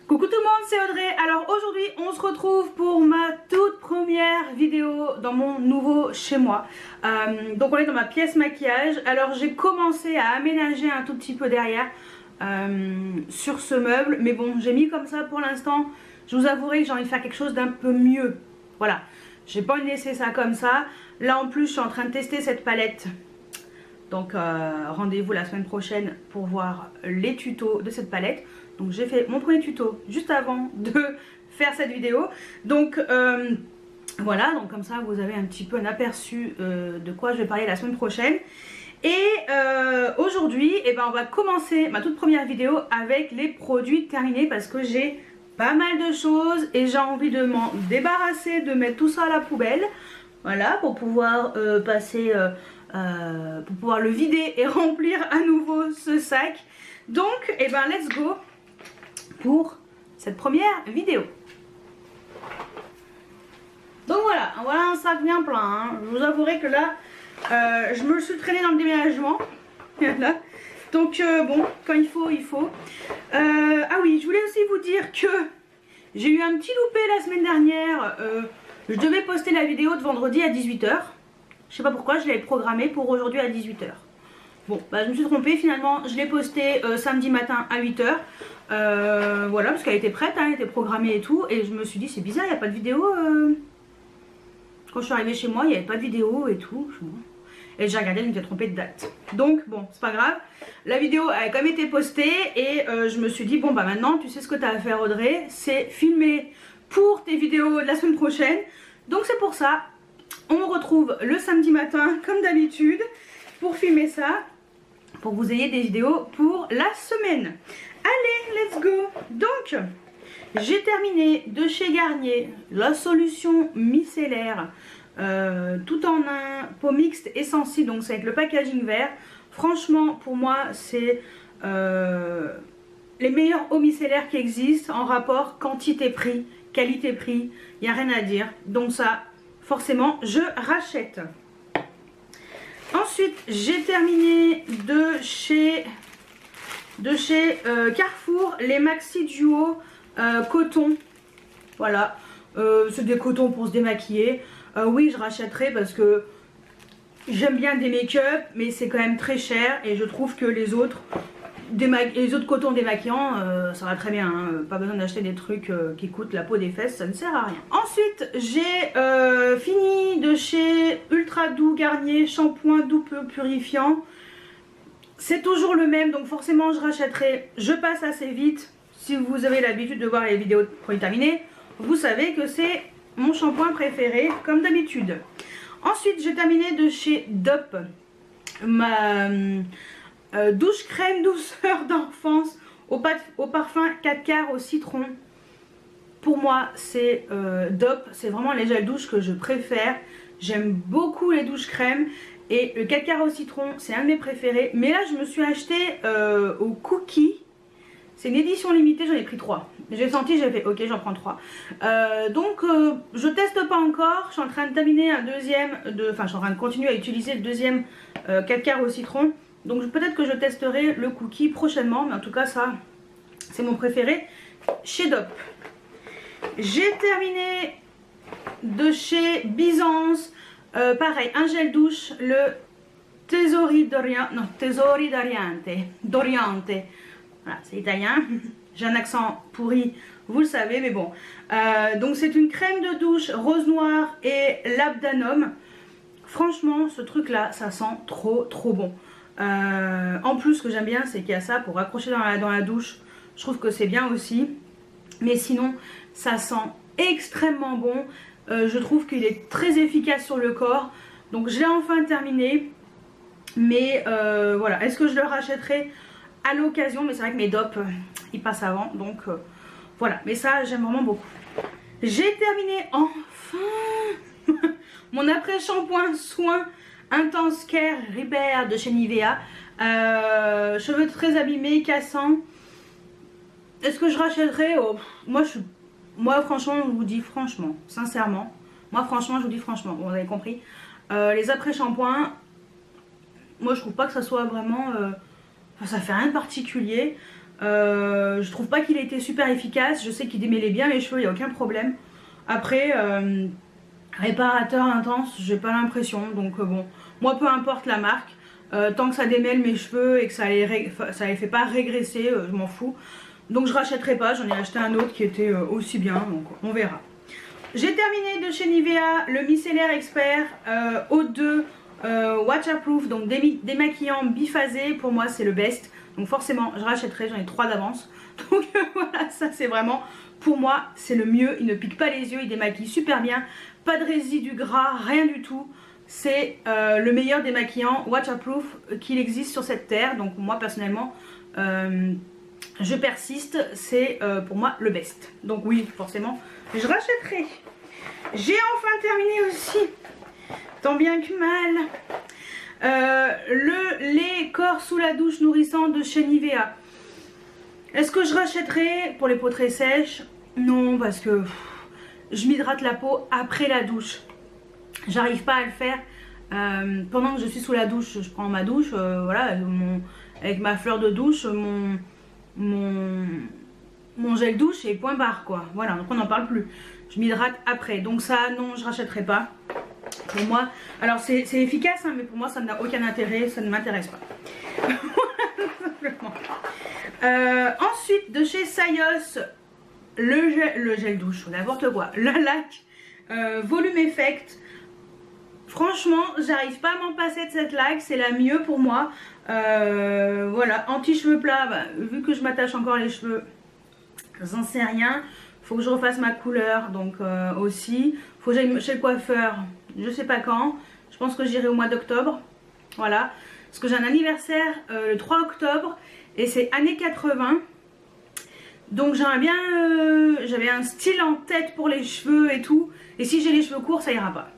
Coucou tout le monde, c'est Audrey. Alors aujourd'hui on se retrouve pour ma toute première vidéo dans mon nouveau chez moi. Donc on est dans ma pièce maquillage. Alors j'ai commencé à aménager un tout petit peu derrière sur ce meuble. Mais bon, j'ai mis comme ça pour l'instant. Je vous avouerai que j'ai envie de faire quelque chose d'un peu mieux. Voilà, j'ai pas envie de laisser ça comme ça. Là en plus je suis en train de tester cette palette. Donc rendez-vous la semaine prochaine pour voir les tutos de cette palette. Donc j'ai fait mon premier tuto juste avant de faire cette vidéo. Donc voilà, donc comme ça vous avez un petit peu un aperçu de quoi je vais parler la semaine prochaine. Et aujourd'hui, on va commencer ma toute première vidéo avec les produits terminés parce que j'ai pas mal de choses et j'ai envie de m'en débarrasser, de mettre tout ça à la poubelle. Voilà, pour pouvoir passer... pour pouvoir le vider et remplir à nouveau ce sac. Donc let's go pour cette première vidéo. Donc voilà un sac bien plein hein. Je vous avouerai que là je me suis traînée dans le déménagement. Voilà. Donc bon, quand il faut. Ah oui, je voulais aussi vous dire que j'ai eu un petit loupé la semaine dernière. Je devais poster la vidéo de vendredi à 18 h. Je sais pas pourquoi, je l'avais programmé pour aujourd'hui à 18 h. Bon, je me suis trompée, finalement je l'ai posté samedi matin à 8 h. Voilà, parce qu'elle était prête, hein, elle était programmée et tout. Et je me suis dit, c'est bizarre, il n'y a pas de vidéo. Quand je suis arrivée chez moi, il n'y avait pas de vidéo et tout. Et j'ai regardé, je m'étais trompée de date. Donc bon, c'est pas grave. La vidéo a quand même été postée. Et je me suis dit, bon maintenant, tu sais ce que tu as à faire Audrey. C'est filmer pour tes vidéos de la semaine prochaine. Donc c'est pour ça. On me retrouve le samedi matin comme d'habitude pour filmer ça, pour que vous ayez des vidéos pour la semaine. Allez, let's go. Donc, j'ai terminé de chez Garnier la solution micellaire tout en un pot mixte et sensible, donc c'est avec le packaging vert. Franchement, pour moi, c'est les meilleurs eaux micellaires qui existent en rapport quantité-prix, qualité-prix, il n'y a rien à dire. Donc ça... forcément je rachète. Ensuite j'ai terminé de chez Carrefour les Maxi Duo coton. Voilà, c'est des cotons pour se démaquiller. Oui, je rachèterai parce que j'aime bien des make-up, mais c'est quand même très cher et je trouve que les autres cotons démaquillants ça va très bien hein. Pas besoin d'acheter des trucs qui coûtent la peau des fesses, ça ne sert à rien. Ensuite j'ai fini de chez Ultra Doux Garnier shampoing doux purifiant. C'est toujours le même, donc forcément je rachèterai. Je passe assez vite. Si vous avez l'habitude de voir les vidéos de produits terminés, vous savez que c'est mon shampoing préféré comme d'habitude. Ensuite j'ai terminé de chez Dop ma douche crème douceur d'enfance au parfum 4 quarts au citron. Pour moi c'est Dop, c'est vraiment les gels douche que je préfère. J'aime beaucoup les douches crème et le 4 quarts au citron c'est un de mes préférés. Mais là je me suis acheté au Cookie. C'est une édition limitée, j'en ai pris 3. J'ai senti, j'ai fait ok, j'en prends 3. Donc je teste pas encore. Je suis en train de terminer un deuxième, enfin je suis en train de continuer à utiliser le deuxième 4 quarts au citron. Donc peut-être que je testerai le Cookie prochainement. Mais en tout cas ça c'est mon préféré chez Dop. J'ai terminé de chez Byzance. Pareil, un gel douche, le Tesori d'Oriente. Voilà, c'est italien. J'ai un accent pourri, vous le savez, mais bon. Donc c'est une crème de douche rose noir et labdanum. Franchement, ce truc là, ça sent trop bon. En plus, ce que j'aime bien, c'est qu'il y a ça pour accrocher dans la douche. Je trouve que c'est bien aussi. Mais sinon, ça sent extrêmement bon. Je trouve qu'il est très efficace sur le corps. Donc je l'ai enfin terminé. Mais voilà, est-ce que je le rachèterai à l'occasion? Mais c'est vrai que mes Dop, ils passent avant. Donc voilà, mais ça, j'aime vraiment beaucoup. J'ai terminé enfin mon après-shampoing soin Intense Care Repair de chez Nivea. Cheveux très abîmés, cassants. Est-ce que je rachèterai? Oh, moi franchement, je vous dis franchement, sincèrement. Moi franchement, je vous dis franchement, bon, vous avez compris. Les après-shampoings, moi je trouve pas que ça soit vraiment... ça fait rien de particulier. Je trouve pas qu'il a été super efficace. Je sais qu'il démêlait bien les cheveux, il n'y a aucun problème. Après, réparateur intense, j'ai pas l'impression. Donc bon, moi peu importe la marque. Tant que ça démêle mes cheveux et que ça les fait pas régresser, je m'en fous. Donc je rachèterai pas, j'en ai acheté un autre qui était aussi bien, donc on verra. J'ai terminé de chez Nivea le micellaire expert O2 waterproof, donc démaquillant biphasé. Pour moi c'est le best, donc forcément je rachèterai, j'en ai 3 d'avance. Donc voilà, ça c'est vraiment, pour moi c'est le mieux, il ne pique pas les yeux, il démaquille super bien, pas de résidus gras, rien du tout. C'est le meilleur démaquillant waterproof qu'il existe sur cette terre. Donc moi personnellement je persiste, c'est pour moi le best. Donc oui, forcément je rachèterai. J'ai enfin terminé aussi, tant bien que mal, le lait corps sous la douche nourrissant de chez Nivea. Est-ce que je rachèterai pour les peaux très sèches? Non, parce que je m'hydrate la peau après la douche. J'arrive pas à le faire pendant que je suis sous la douche. Je prends ma douche, voilà, avec ma fleur de douche, mon gel douche et point barre quoi. Voilà, donc on n'en parle plus. Je m'hydrate après. Donc ça, non, je rachèterai pas. Pour moi, alors c'est efficace, hein, mais pour moi ça n'a aucun intérêt, ça ne m'intéresse pas. Ensuite, de chez Sayos, le gel douche, n'importe quoi, le lac Volume Effect. Franchement, j'arrive pas à m'en passer de cette laque, c'est la mieux pour moi. Voilà, anti-cheveux plats, bah, vu que je m'attache encore les cheveux, j'en sais rien. Faut que je refasse ma couleur, donc aussi. Faut que j'aille chez le coiffeur, je sais pas quand. Je pense que j'irai au mois d'octobre. Voilà, parce que j'ai un anniversaire le 3 octobre et c'est années 80. Donc j'aimerais bien, j'avais un style en tête pour les cheveux et tout. Et si j'ai les cheveux courts, ça ira pas.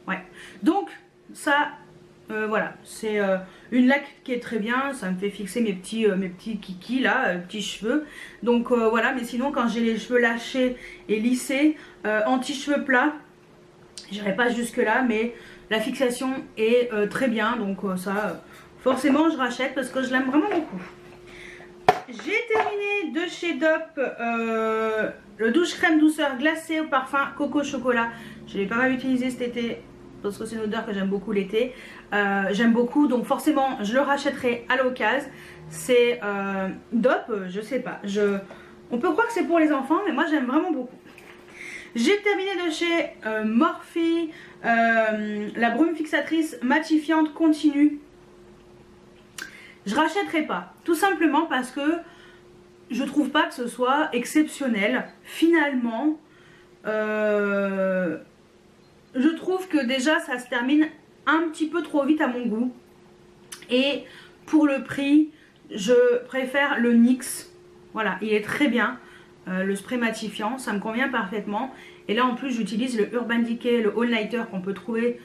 Ouais, donc ça, voilà, c'est une laque qui est très bien, ça me fait fixer mes petits kikis là, petits cheveux. Donc voilà, mais sinon quand j'ai les cheveux lâchés et lissés, anti-cheveux plats, j'irai pas jusque là, mais la fixation est très bien, donc ça, forcément je rachète parce que je l'aime vraiment beaucoup. J'ai terminé de chez Dop le douche crème douceur glacée au parfum coco chocolat. Je l'ai pas mal utilisé cet été parce que c'est une odeur que j'aime beaucoup l'été. J'aime beaucoup, donc forcément je le rachèterai à l'occasion. C'est Dop, je sais pas. On peut croire que c'est pour les enfants, mais moi j'aime vraiment beaucoup. J'ai terminé de chez Morphe la brume fixatrice matifiante continue. Je rachèterai pas, tout simplement parce que je trouve pas que ce soit exceptionnel. Finalement, je trouve que déjà ça se termine un petit peu trop vite à mon goût. Et pour le prix, je préfère le NYX. Voilà, il est très bien. Le spray matifiant, ça me convient parfaitement. Et là en plus j'utilise le Urban Decay, le All Nighter qu'on peut trouver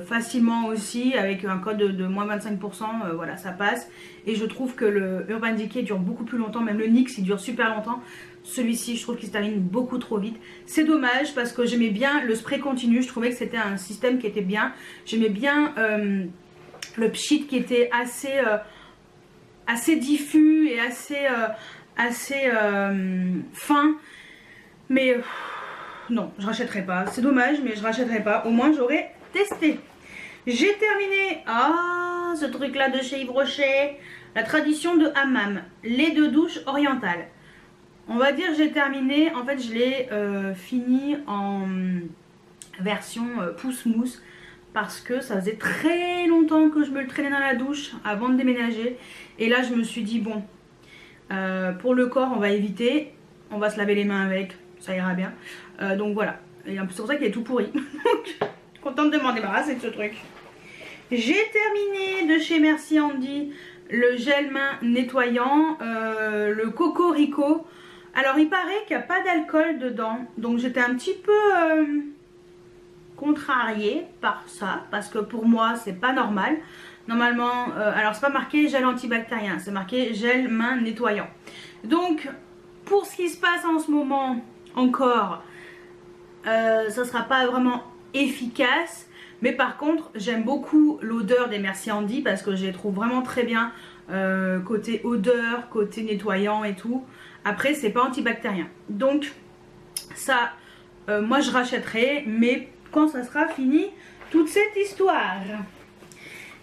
facilement aussi avec un code de moins 25%, voilà, ça passe. Et je trouve que le Urban Decay dure beaucoup plus longtemps, même le NYX il dure super longtemps. Celui-ci je trouve qu'il se termine beaucoup trop vite. C'est dommage parce que j'aimais bien le spray continu, je trouvais que c'était un système qui était bien. J'aimais bien le pchit qui était assez diffus et assez fin. Mais non, je rachèterai pas. C'est dommage, mais je rachèterai pas. Au moins j'aurais testé. J'ai terminé ce truc là de chez Yves Rocher, la tradition de hammam, lait de douche oriental. On va dire j'ai terminé. En fait je l'ai fini en version pousse mousse parce que ça faisait très longtemps que je me le traînais dans la douche avant de déménager. Et là je me suis dit bon, pour le corps on va éviter, on va se laver les mains avec, ça ira bien. Donc voilà, et c'est pour ça qu'il est tout pourri. Donc je suis contente de m'en débarrasser de ce truc. J'ai terminé de chez Merci Andy le gel main nettoyant, le Cocorico. Alors il paraît qu'il n'y a pas d'alcool dedans, donc j'étais un petit peu contrariée par ça, parce que pour moi c'est pas normal. Normalement, alors c'est pas marqué gel antibactérien, c'est marqué gel main nettoyant. Donc pour ce qui se passe en ce moment encore, ça sera pas vraiment efficace, Mais par contre j'aime beaucoup l'odeur des Merci Handy parce que je les trouve vraiment très bien côté odeur, côté nettoyant et tout. Après c'est pas antibactérien, donc ça moi je rachèterai, mais quand ça sera fini toute cette histoire.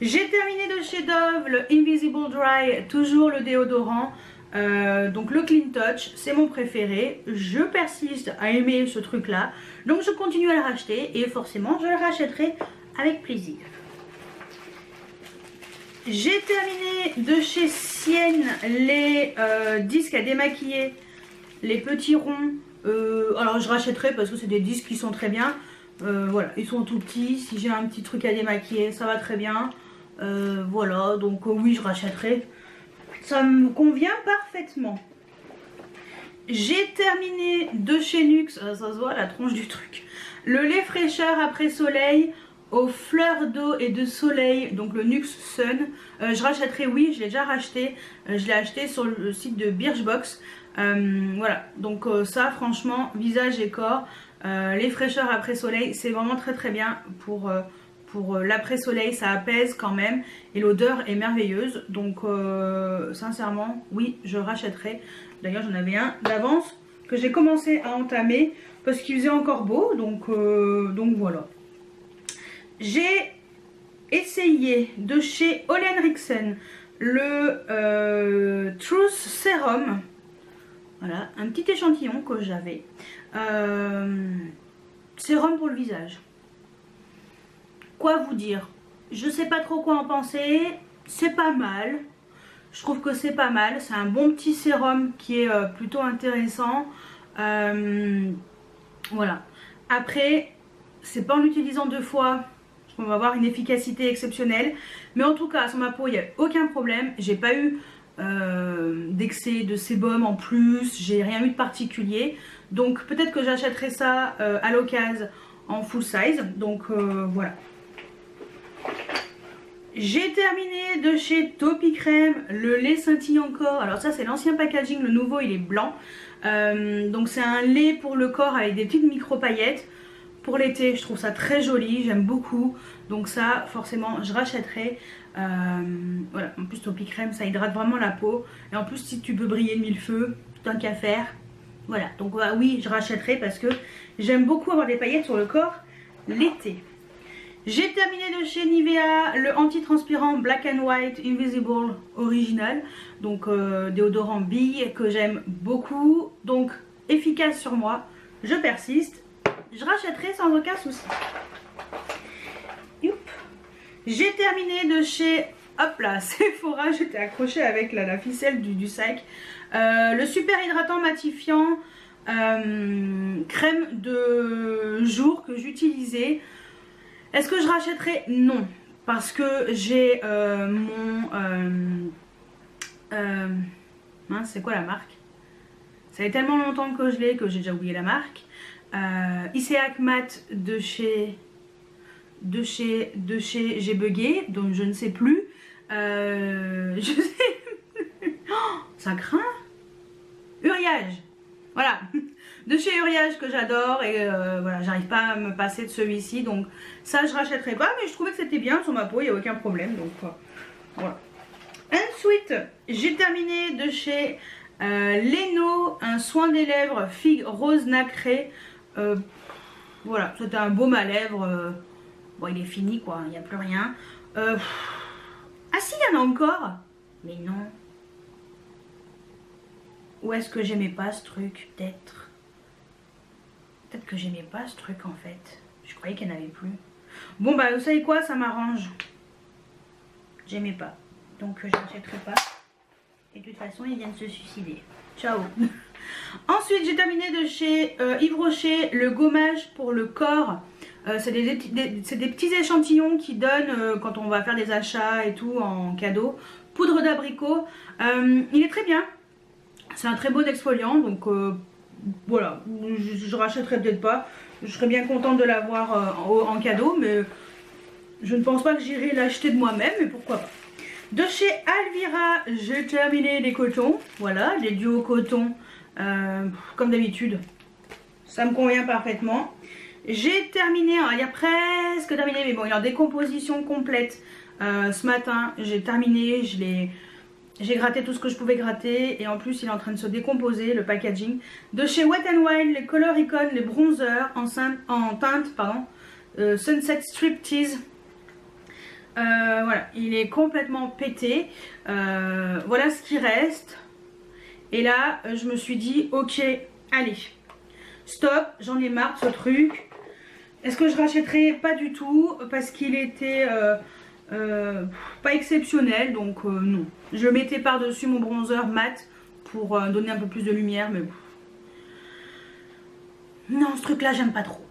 J'ai terminé de chez Dove le Invisible Dry, toujours le déodorant, donc le Clean Touch, c'est mon préféré. Je persiste à aimer ce truc là, donc je continue à le racheter et forcément je le rachèterai avec plaisir. J'ai terminé de chez Sienne les disques à démaquiller, les petits ronds. Alors je rachèterai parce que c'est des disques qui sont très bien. Voilà, ils sont tout petits. Si j'ai un petit truc à démaquiller, ça va très bien. Voilà, donc oui, je rachèterai. Ça me convient parfaitement. J'ai terminé de chez Nuxe, ça se voit la tronche du truc, le lait fraîcheur après soleil aux fleurs d'eau et de soleil, donc le Nuxe Sun. Je rachèterai, oui, je l'ai déjà racheté. Je l'ai acheté sur le site de Birchbox. Voilà, donc ça franchement, visage et corps, les fraîcheurs après soleil, c'est vraiment très très bien pour l'après soleil, ça apaise quand même et l'odeur est merveilleuse. Donc sincèrement, oui, je rachèterai. D'ailleurs j'en avais un d'avance que j'ai commencé à entamer parce qu'il faisait encore beau, donc voilà. J'ai essayé de chez Ole Henriksen le Truth Serum. Voilà, un petit échantillon que j'avais. Sérum pour le visage. Quoi vous dire? Je sais pas trop quoi en penser. C'est pas mal. Je trouve que c'est pas mal. C'est un bon petit sérum qui est plutôt intéressant. Voilà. Après, c'est pas en l'utilisant 2 fois qu'on va avoir une efficacité exceptionnelle. Mais en tout cas, sur ma peau, il n'y a aucun problème. J'ai pas eu d'excès de sébum en plus. J'ai rien eu de particulier. Donc peut-être que j'achèterai ça à l'occasion en full size. Donc voilà. J'ai terminé de chez Topi Crème le lait scintillant corps. Alors ça c'est l'ancien packaging, le nouveau il est blanc. Donc c'est un lait pour le corps avec des petites micro paillettes. Pour l'été je trouve ça très joli, j'aime beaucoup. Donc ça forcément je rachèterai. Voilà, en plus Topi Crème ça hydrate vraiment la peau. Et en plus si tu peux briller de 1000 feux, tant qu'à faire. Voilà, donc oui je rachèterai parce que j'aime beaucoup avoir des paillettes sur le corps l'été. J'ai terminé de chez Nivea le anti-transpirant Black and White Invisible Original. Donc déodorant bille que j'aime beaucoup. Donc efficace sur moi. Je persiste. Je rachèterai sans aucun souci. J'ai terminé de chez... Hop là, Sephora. J'étais accrochée avec la ficelle du sac. Le super hydratant matifiant crème de jour que j'utilisais. Est-ce que je rachèterai? Non, parce que j'ai mince, c'est quoi la marque? Ça fait tellement longtemps que je l'ai que j'ai déjà oublié la marque. Iseak Matte de chez j'ai bugué, donc je ne sais plus. Je sais plus. Oh, ça craint. Uriage. Voilà. De chez Uriage que j'adore et voilà, j'arrive pas à me passer de celui-ci, donc ça je rachèterai pas, mais je trouvais que c'était bien sur ma peau, il n'y a aucun problème, donc voilà. Ensuite j'ai terminé de chez Leno un soin des lèvres figue rose nacré. Voilà, c'était un baume à lèvres. Bon, il est fini quoi, il n'y a plus rien. Ah si, il y en a encore, mais non. Ou est-ce que j'aimais pas ce truc? Peut-être que j'aimais pas ce truc en fait. Je croyais qu'il n'y en avait plus. Bon bah vous savez quoi, ça m'arrange. J'aimais pas. Donc je n'achèterai pas. Et de toute façon ils viennent se suicider. Ciao. Ensuite j'ai terminé de chez Yves Rocher le gommage pour le corps. C'est des petits échantillons qui donnent quand on va faire des achats et tout en cadeau. Poudre d'abricot. Il est très bien. C'est un très bon exfoliant, donc voilà, je rachèterai peut-être pas. Je serais bien contente de l'avoir en cadeau, mais je ne pense pas que j'irai l'acheter de moi-même, mais pourquoi pas. De chez Alvira, j'ai terminé les cotons, voilà, les duos coton, comme d'habitude. Ça me convient parfaitement. J'ai terminé, on va dire presque terminé, mais bon, il est en décomposition complète. Ce matin, j'ai terminé, j'ai gratté tout ce que je pouvais gratter. Et en plus, il est en train de se décomposer, le packaging. De chez Wet n Wild, les Color Icon, les bronzers en teinte, pardon, Sunset Striptease. Voilà, il est complètement pété. Voilà ce qui reste. Et là, je me suis dit, ok, allez, stop, j'en ai marre de ce truc. Est-ce que je rachèterai? Pas du tout, parce qu'il était pas exceptionnel, donc non. Je mettais par-dessus mon bronzer mat pour donner un peu plus de lumière, mais non, ce truc-là, j'aime pas trop.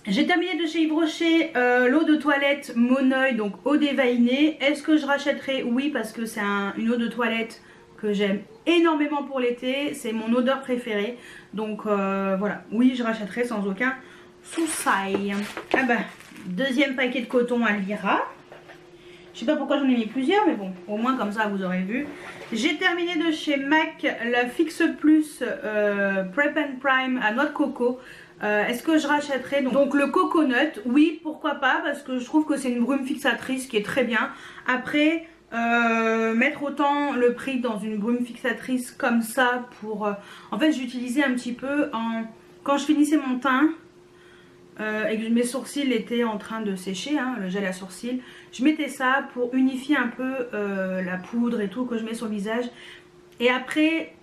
J'ai terminé de chez Yves Rocher l'eau de toilette Mon Oeil, donc eau déveinée. Est-ce que je rachèterai? Oui, parce que c'est une eau de toilette que j'aime énormément pour l'été. C'est mon odeur préférée. Donc voilà, oui, je rachèterai sans aucun souci. Ah bah, deuxième paquet de coton à Lyra. Je sais pas pourquoi j'en ai mis plusieurs, mais bon, au moins comme ça vous aurez vu. J'ai terminé de chez MAC la Fix Plus Prep and Prime à noix de coco. Est-ce que je rachèterai donc le coconut? Oui, pourquoi pas, parce que je trouve que c'est une brume fixatrice qui est très bien. Après, mettre autant le prix dans une brume fixatrice comme ça pour... En fait, j'utilisais un petit peu quand je finissais mon teint et que mes sourcils étaient en train de sécher, hein, le gel à sourcils. Je mettais ça pour unifier un peu la poudre et tout que je mets sur le visage. Et après...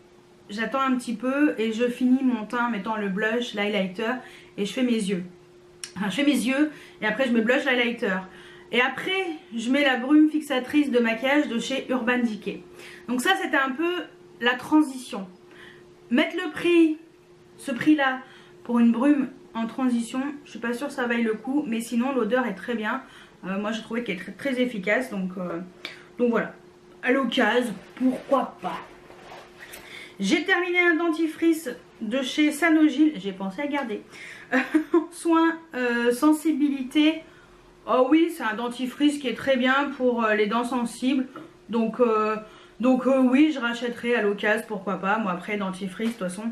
j'attends un petit peu et je finis mon teint en mettant le blush, l'highlighter et je fais mes yeux. Enfin, je fais mes yeux et après je mets blush, l'highlighter. Et après je mets la brume fixatrice de maquillage de chez Urban Decay. Donc ça c'était un peu la transition. Mettre le prix, ce prix là, pour une brume en transition, je suis pas sûre que ça vaille le coup. Mais sinon l'odeur est très bien. Moi j'ai trouvé qu'elle est très efficace. Donc voilà, à l'occasion, pourquoi pas. J'ai terminé un dentifrice de chez Sanogyl, j'ai pensé à garder. Soins sensibilité. Oh oui, c'est un dentifrice qui est très bien pour les dents sensibles. Donc oui, je rachèterai à l'occasion, pourquoi pas. Moi après, dentifrice, de toute façon,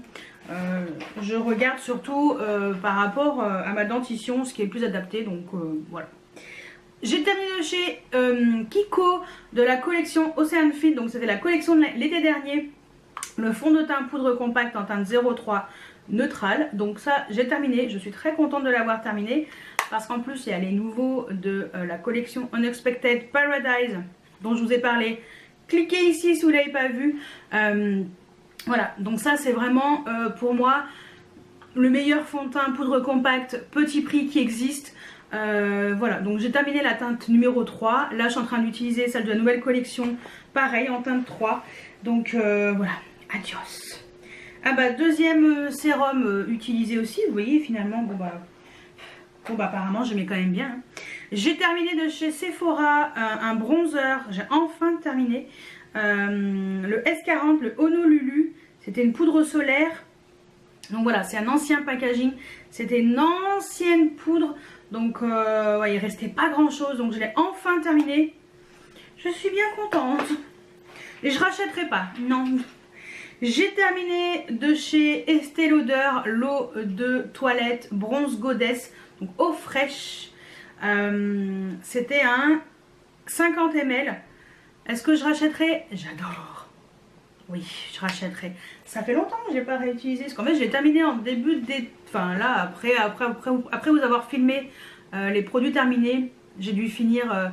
je regarde surtout par rapport à ma dentition, ce qui est le plus adapté. Donc voilà. J'ai terminé de chez Kiko de la collection Ocean Fit. Donc c'était la collection de l'été dernier. Le fond de teint poudre compacte en teinte 03 neutrale. Donc ça j'ai terminé, je suis très contente de l'avoir terminé. Parce qu'en plus il y a les nouveaux de la collection Unexpected Paradise dont je vous ai parlé. Cliquez ici si vous ne l'avez pas vu. Voilà, donc ça c'est vraiment pour moi le meilleur fond de teint poudre compacte petit prix qui existe. Voilà, donc j'ai terminé la teinte numéro 3. Là je suis en train d'utiliser celle de la nouvelle collection, pareil en teinte 3. Donc voilà, adios. Ah bah deuxième sérum utilisé aussi, vous voyez finalement, bon bah apparemment je mets quand même bien. Hein. J'ai terminé de chez Sephora un bronzer, j'ai enfin terminé. Le S40, le Honolulu, c'était une poudre solaire. Donc voilà, c'est un ancien packaging, c'était une ancienne poudre. Donc ouais, il restait pas grand chose, donc je l'ai enfin terminé. Je suis bien contente. Et je rachèterai pas, non. J'ai terminé de chez Estée Lauder l'eau de toilette Bronze Goddess, donc eau fraîche. C'était un 50 ml. Est-ce que je rachèterai? J'adore. Oui, je rachèterai. Ça fait longtemps que je n'ai pas réutilisé. Parce qu'en fait, j'ai terminé en début d'été. Enfin là, après vous avoir filmé les produits terminés, j'ai dû finir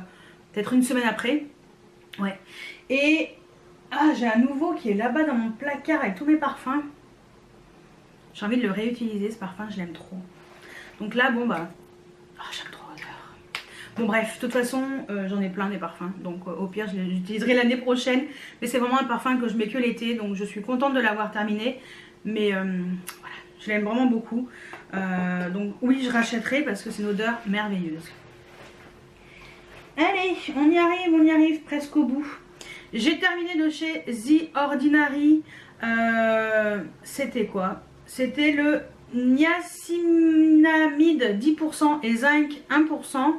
peut-être une semaine après. Ouais. Et j'ai un nouveau qui est là-bas dans mon placard avec tous mes parfums. J'ai envie de le réutiliser ce parfum, je l'aime trop. Donc là, bon bah, j'aime trop l'odeur. Bon bref, de toute façon, j'en ai plein des parfums. Donc au pire, je l'utiliserai l'année prochaine. Mais c'est vraiment un parfum que je mets que l'été. Donc je suis contente de l'avoir terminé. Mais voilà, je l'aime vraiment beaucoup. Donc oui, je rachèterai parce que c'est une odeur merveilleuse. Allez, on y arrive presque au bout. J'ai terminé de chez The Ordinary. C'était quoi? C'était le niacinamide 10% et zinc 1%.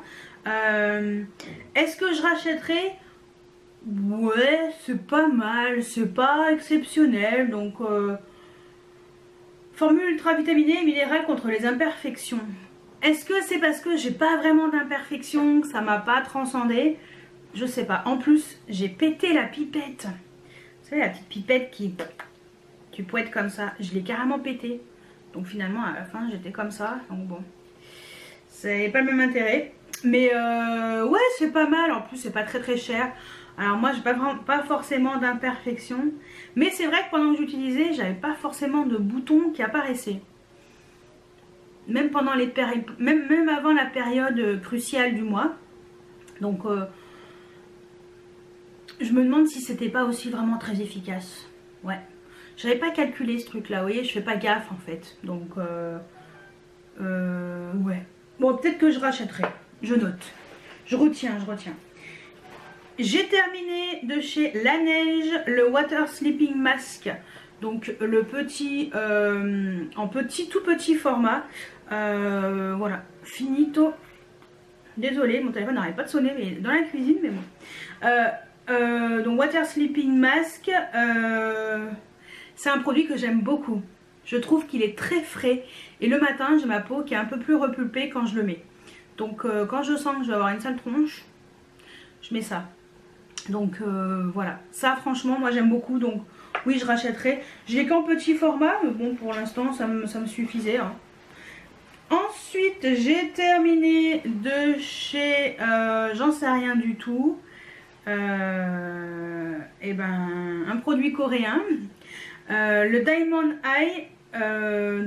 Est-ce que je rachèterai? Ouais, c'est pas mal, c'est pas exceptionnel. Donc, formule ultra vitaminée et minérale contre les imperfections. Est-ce que c'est parce que j'ai pas vraiment d'imperfection, que ça m'a pas transcendé? Je sais pas. En plus, j'ai pété la pipette. Vous savez, la petite pipette qui... Tu peux être comme ça. Je l'ai carrément pété. Donc finalement, à la fin, j'étais comme ça. Donc bon, c'est pas le même intérêt. Mais ouais, c'est pas mal. En plus, c'est pas très très cher. Alors moi, j'ai pas forcément d'imperfection. Mais c'est vrai que pendant que j'utilisais, j'avais pas forcément de boutons qui apparaissaient. Même pendant les même avant la période cruciale du mois. Donc je me demande si c'était pas aussi vraiment très efficace. Ouais. J'avais pas calculé ce truc là, vous voyez, je fais pas gaffe en fait. Donc ouais. Bon, peut-être que je rachèterai. Je note. Je retiens. J'ai terminé de chez Laneige le Water Sleeping Mask. Donc le petit en tout petit format. Voilà, finito. Désolée, mon téléphone n'arrête pas de sonner mais dans la cuisine, mais bon. Donc Water Sleeping Mask, c'est un produit que j'aime beaucoup. Je trouve qu'il est très frais et le matin j'ai ma peau qui est un peu plus repulpée quand je le mets. Donc quand je sens que je vais avoir une sale tronche, je mets ça. Donc voilà, ça franchement moi j'aime beaucoup, donc oui je rachèterai. Je l'ai qu'en petit format, mais bon pour l'instant ça me suffisait. Hein. Ensuite j'ai terminé de chez j'en sais rien du tout. Et ben un produit coréen, le Diamond Eye.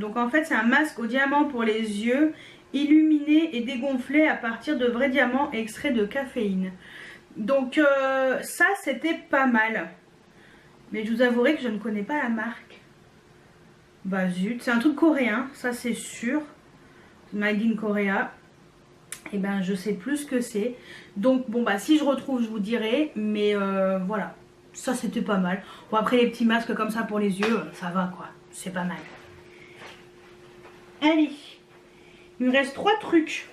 Donc en fait c'est un masque au diamant pour les yeux, illuminé et dégonflé à partir de vrais diamants extraits de caféine. Donc ça c'était pas mal, mais je vous avouerai que je ne connais pas la marque. Bah zut, c'est un truc coréen, ça c'est sûr, Made in Korea. Et ben je sais plus ce que c'est. Donc bon bah si je retrouve je vous dirai. Mais voilà, ça c'était pas mal. Bon après les petits masques comme ça pour les yeux, ça va quoi, c'est pas mal. Allez, il me reste 3 trucs.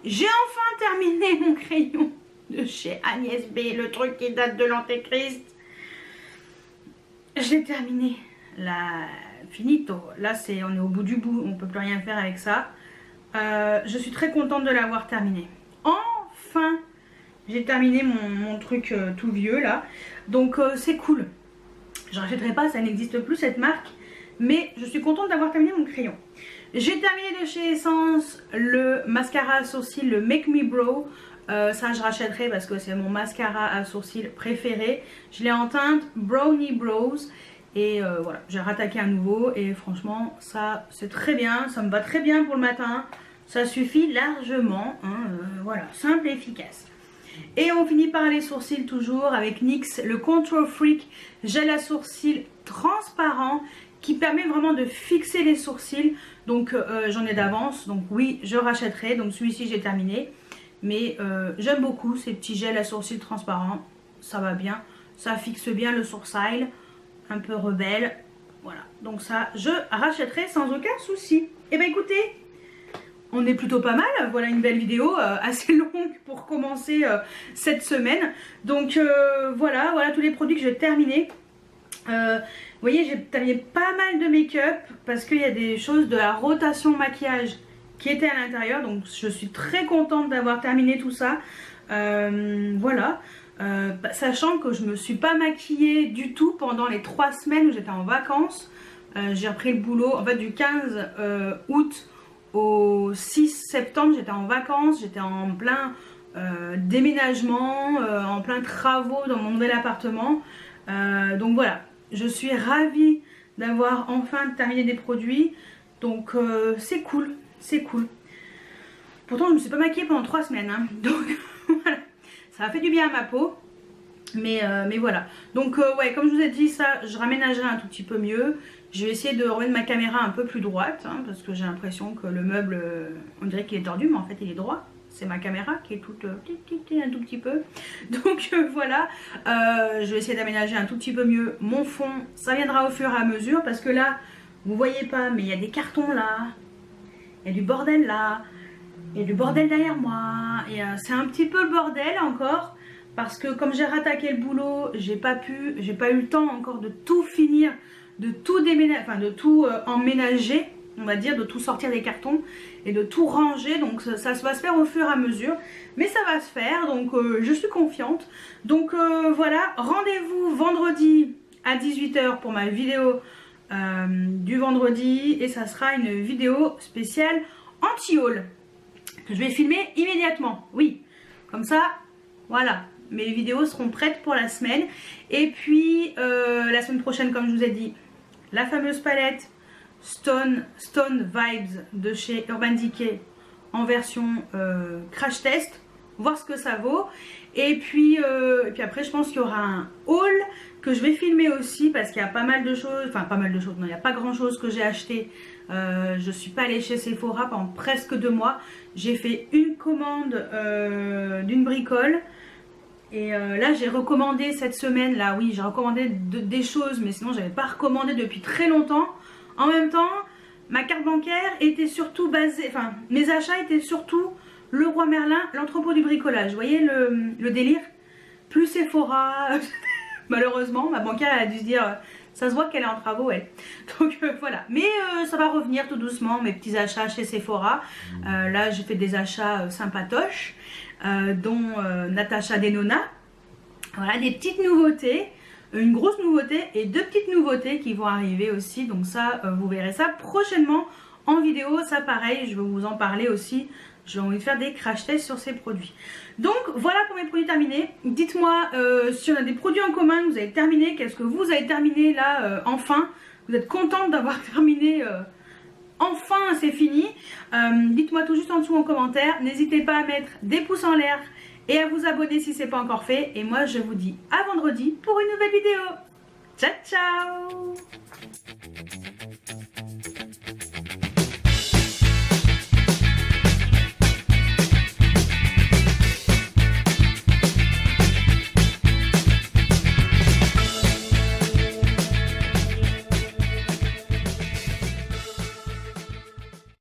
J'ai enfin terminé mon crayon de chez Agnès B, le truc qui date de l'Antéchrist. Je l'ai terminé. Là, finito. Là on est au bout du bout, on peut plus rien faire avec ça. Je suis très contente de l'avoir terminé. Enfin, j'ai terminé mon truc tout vieux là. Donc c'est cool. Je rachèterai pas, ça n'existe plus cette marque. Mais je suis contente d'avoir terminé mon crayon. J'ai terminé de chez Essence le mascara à sourcils, le Make Me Brow. Ça je rachèterai parce que c'est mon mascara à sourcils préféré. Je l'ai en teinte Brownie Brows. Et voilà, j'ai rattaqué à nouveau et franchement ça c'est très bien, ça me va très bien pour le matin, ça suffit largement, hein, voilà, simple et efficace. Et on finit par les sourcils toujours avec NYX, le Control Freak gel à sourcils transparent qui permet vraiment de fixer les sourcils. Donc j'en ai d'avance, donc oui je rachèterai, donc celui-ci j'ai terminé. Mais j'aime beaucoup ces petits gels à sourcils transparents, ça va bien, ça fixe bien le sourcil. Un peu rebelle, voilà, donc ça je rachèterai sans aucun souci. Et ben écoutez, on est plutôt pas mal, voilà une belle vidéo assez longue pour commencer cette semaine. Donc voilà tous les produits que j'ai terminés. Vous voyez, j'ai terminé pas mal de make-up parce qu'il y a des choses de la rotation maquillage qui étaient à l'intérieur, donc je suis très contente d'avoir terminé tout ça. Voilà. Sachant que je me suis pas maquillée du tout pendant les 3 semaines où j'étais en vacances. J'ai repris le boulot en fait du 15 août au 6 septembre, j'étais en vacances, j'étais en plein déménagement, en plein travaux dans mon nouvel appartement. Donc voilà, je suis ravie d'avoir enfin terminé des produits. Donc c'est cool, c'est cool. Pourtant je ne me suis pas maquillée pendant 3 semaines, hein. Donc voilà. Ça a fait du bien à ma peau, mais voilà. Donc ouais, comme je vous ai dit, ça, je raménagerai un tout petit peu mieux. Je vais essayer de remettre ma caméra un peu plus droite, hein, parce que j'ai l'impression que le meuble, on dirait qu'il est tordu, mais en fait il est droit. C'est ma caméra qui est toute un tout petit peu. Donc voilà, je vais essayer d'aménager un tout petit peu mieux mon fond. Ça viendra au fur et à mesure, parce que là, vous voyez pas, mais il y a des cartons là, il y a du bordel là. Il y a du bordel derrière moi, et c'est un petit peu le bordel encore, parce que comme j'ai rattaqué le boulot, j'ai pas eu le temps encore de tout finir, de tout déménager, enfin de tout emménager. on va dire, de tout sortir des cartons et de tout ranger. Donc ça va se faire au fur et à mesure, mais ça va se faire, donc je suis confiante. Donc voilà, rendez-vous vendredi à 18 h pour ma vidéo du vendredi, et ça sera une vidéo spéciale anti-haul que je vais filmer immédiatement. Oui, comme ça, voilà, mes vidéos seront prêtes pour la semaine. Et puis la semaine prochaine, comme je vous ai dit, la fameuse palette Stone Vibes de chez Urban Decay en version crash test, voir ce que ça vaut. Et puis après, je pense qu'il y aura un haul que je vais filmer aussi, parce qu'il y a pas mal de choses, enfin pas mal de choses, non, il n'y a pas grand chose que j'ai acheté. Je suis pas allée chez Sephora pendant presque 2 mois. J'ai fait une commande d'une bricole. Et là j'ai recommandé cette semaine, là oui j'ai recommandé des choses, mais sinon j'avais pas recommandé depuis très longtemps. En même temps, ma carte bancaire était surtout basée, enfin mes achats étaient surtout Leroy Merlin, l'entrepôt du bricolage. Vous voyez le délire? Plus Sephora. Malheureusement, ma banquière elle a dû se dire, ça se voit qu'elle est en travaux, elle. Donc voilà, mais ça va revenir tout doucement, mes petits achats chez Sephora. Là j'ai fait des achats sympatoches, dont Natacha Denona. Voilà, des petites nouveautés, une grosse nouveauté et 2 petites nouveautés qui vont arriver aussi. Donc ça, vous verrez ça prochainement en vidéo. Ça pareil, je vais vous en parler aussi. J'ai envie de faire des crash tests sur ces produits. Donc voilà pour mes produits terminés. Dites-moi si on a des produits en commun que vous avez terminé. Qu'est-ce que vous avez terminé là enfin? Vous êtes contente d'avoir terminé enfin, c'est fini. Dites-moi tout juste en dessous en commentaire. N'hésitez pas à mettre des pouces en l'air et à vous abonner si ce n'est pas encore fait. Et moi je vous dis à vendredi pour une nouvelle vidéo. Ciao ciao!